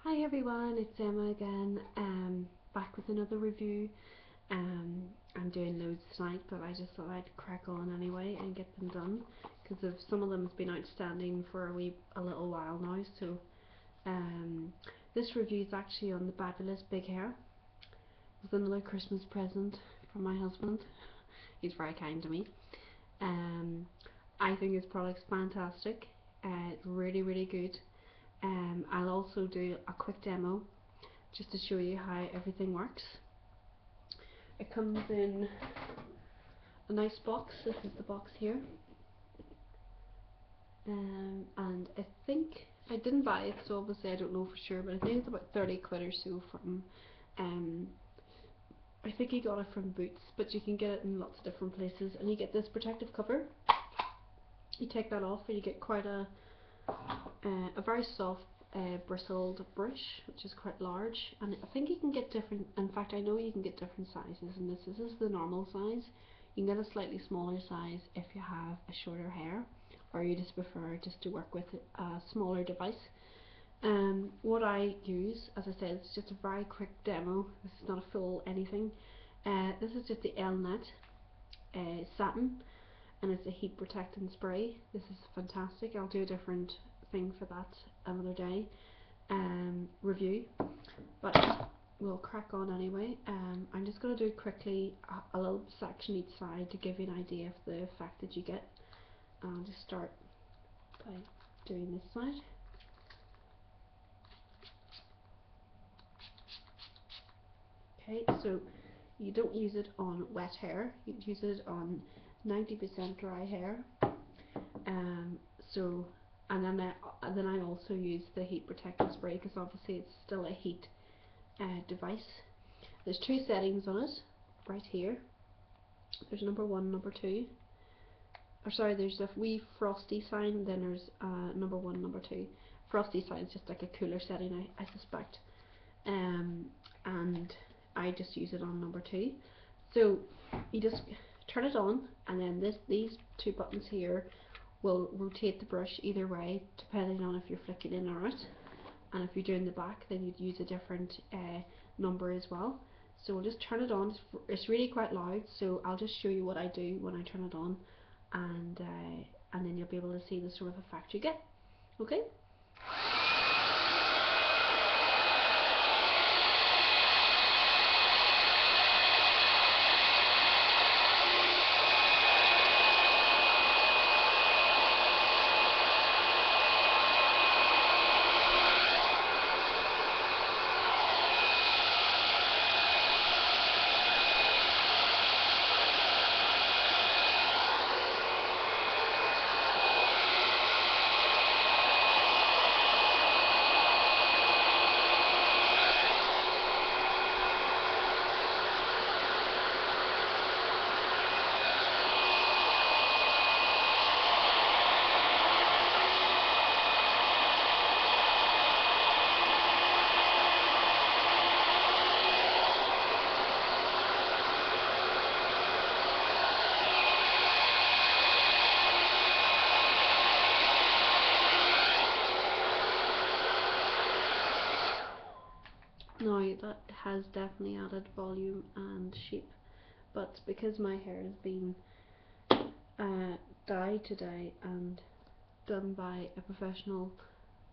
Hi everyone, it's Emma again, back with another review. I'm doing loads tonight, but I just thought I'd crack on anyway and get them done, because some of them have been outstanding for a little while now. So this review is actually on the Babyliss Bighair. It was another Christmas present from my husband. He's very kind to me. I think his product's fantastic. It's really good. I'll also do a quick demo just to show you how everything works. It comes in a nice box. This is the box here, and I think I didn't buy it, so obviously I don't know for sure, but I think it's about 30 quid or so from I think he got it from Boots, but you can get it in lots of different places. And you get this protective cover. You take that off and you get quite a very soft bristled brush, which is quite large, and I think you can get different, in fact I know you can get different sizes, and this is the normal size. You can get a slightly smaller size if you have a shorter hair, or you just prefer just to work with a smaller device. What I use, as I said, it's just a very quick demo. This is not a full anything. This is just the L-Net satin, and it's a heat protectant spray. This is fantastic. I'll do a different thing for that another day review, but we'll crack on anyway. I'm just going to do quickly a little section each side to give you an idea of the effect that you get. I'll just start by doing this side. Okay, so you don't use it on wet hair, you use it on 90% dry hair. And then I also use the heat protectant spray, because obviously it's still a heat device. There's two settings on it, right here. There's number 1, number 2. Or sorry, there's a wee frosty sign, then there's number 1, number 2. Frosty sign is just like a cooler setting, I suspect. And I just use it on number 2. So you just turn it on, and then these two buttons here will rotate the brush either way, depending on if you're flicking in or out. And if you're doing the back, then you'd use a different number as well. So we'll just turn it on. It's really quite loud, so I'll just show you what I do when I turn it on, and then you'll be able to see the sort of effect you get. Okay? Now that has definitely added volume and shape, but because my hair has been dyed today and done by a professional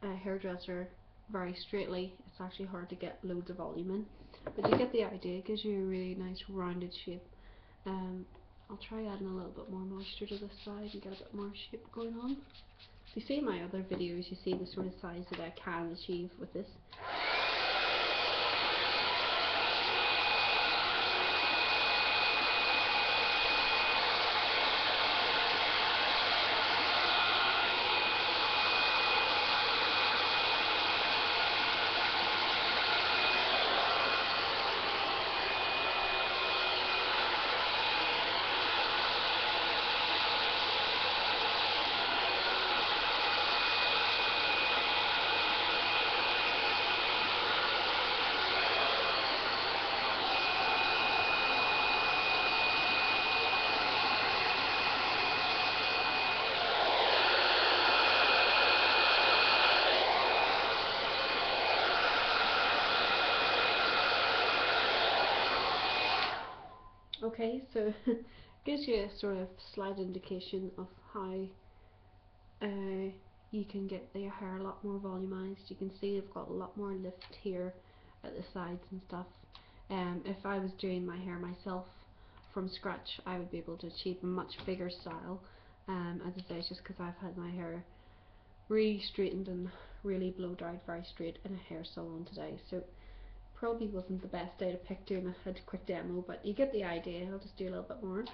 hairdresser very straightly, it's actually hard to get loads of volume in, but you get the idea. It gives you a really nice rounded shape. I'll try adding a little bit more moisture to this side and get a bit more shape going on. If you see my other videos, you see the sort of size that I can achieve with this. Okay, so gives you a sort of slight indication of how you can get your hair a lot more volumized. You can see you've got a lot more lift here at the sides and stuff. If I was doing my hair myself from scratch, I would be able to achieve a much bigger style. As I say, it's just because I've had my hair really straightened and really blow dried very straight in a hair salon today, so probably wasn't the best day to pick doing a quick demo, but you get the idea. I'll just do a little bit more.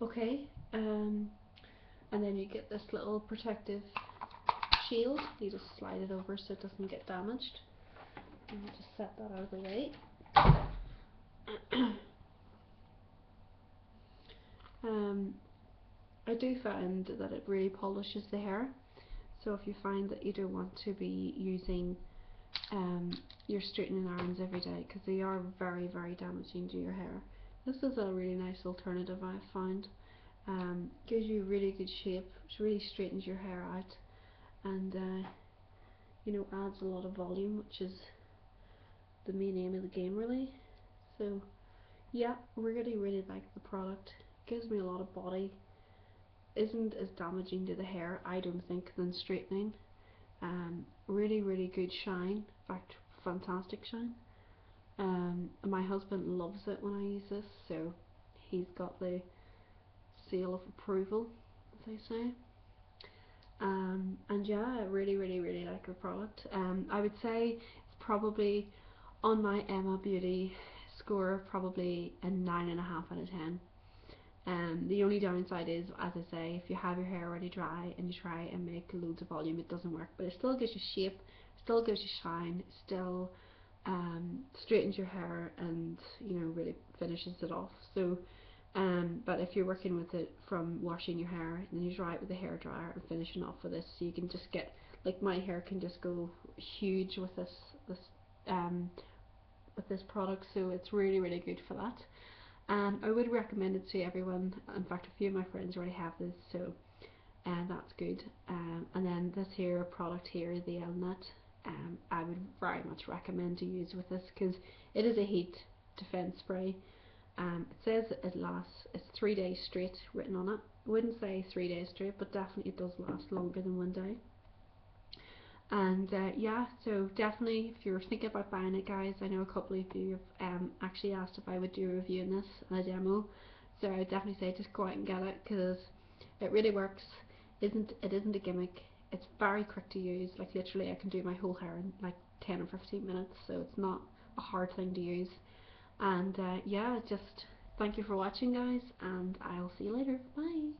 Okay, and then you get this little protective shield. You just slide it over so it doesn't get damaged. And I'll just set that out of the way. I do find that it really polishes the hair. So if you find that you don't want to be using your straightening irons every day, because they are very, very damaging to your hair, this is a really nice alternative I've found. Gives you really good shape, it really straightens your hair out, and you know, adds a lot of volume, which is the main aim of the game really. So yeah, really like the product. Gives me a lot of body, isn't as damaging to the hair, I don't think, than straightening. Really good shine, in fact fantastic shine. My husband loves it when I use this, so he's got the seal of approval, as they say. And yeah, I really like the product. I would say it's probably on my Emma Beauty score probably a 9.5 out of 10. The only downside is, as I say, if you have your hair already dry and you try and make loads of volume, it doesn't work. But it still gives you shape, still gives you shine, still straightens your hair, and you know, really finishes it off. So but if you're working with it from washing your hair, then you dry it with a hair dryer and finishing off with this, so you can just get, like my hair can just go huge with this product, so it's really good for that. I would recommend it to everyone. In fact, a few of my friends already have this, so that's good. And then this here product here, the Elnut, I would very much recommend to use with this, because it is a heat defense spray. It says it lasts, it's 3 days straight written on it. I wouldn't say 3 days straight, but definitely it does last longer than 1 day. And yeah, so definitely if you're thinking about buying it, guys, I know a couple of you have actually asked if I would do a review on this and a demo, so I would definitely say just go out and get it, because it really works. It isn't a gimmick. It's very quick to use. Like literally I can do my whole hair in like 10 or 15 minutes, so it's not a hard thing to use. And yeah, just thank you for watching, guys, and I'll see you later. Bye.